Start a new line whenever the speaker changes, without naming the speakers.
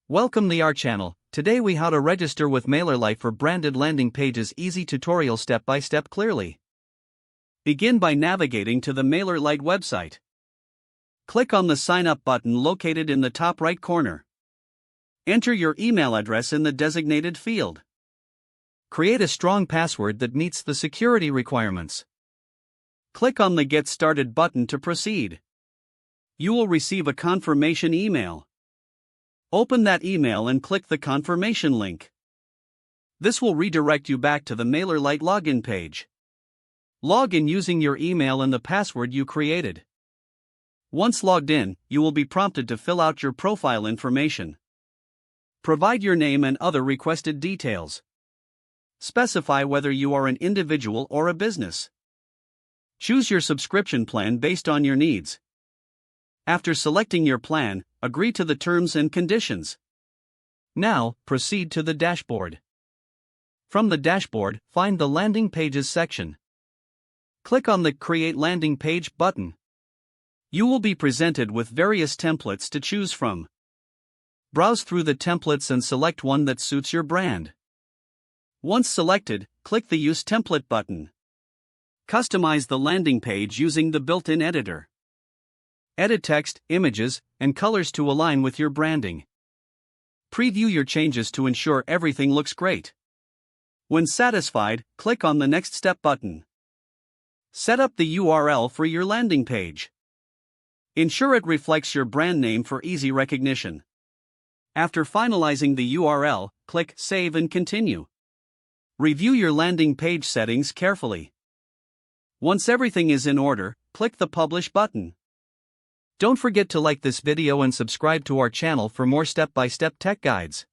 Welcome to our channel. Today we how to register with MailerLite for branded landing pages. Easy tutorial step by step clearly. Begin by navigating to the MailerLite website. Click on the sign up button located in the top right corner. Enter your email address in the designated field. Create a strong password that meets the security requirements. Click on the Get Started button to proceed. You will receive a confirmation email. Open that email and click the confirmation link. This will redirect you back to the MailerLite login page. Log in using your email and the password you created. Once logged in, you will be prompted to fill out your profile information. Provide your name and other requested details. Specify whether you are an individual or a business. Choose your subscription plan based on your needs. After selecting your plan, agree to the terms and conditions. Now, proceed to the dashboard. From the dashboard, find the Landing Pages section. Click on the Create Landing Page button. You will be presented with various templates to choose from. Browse through the templates and select one that suits your brand. Once selected, click the Use Template button. Customize the landing page using the built-in editor. Edit text, images, and colors to align with your branding. Preview your changes to ensure everything looks great. When satisfied, click on the Next Step button. Set up the URL for your landing page. Ensure it reflects your brand name for easy recognition. After finalizing the URL, click Save and Continue. Review your landing page settings carefully. Once everything is in order, click the Publish button. Don't forget to like this video and subscribe to our channel for more step-by-step tech guides.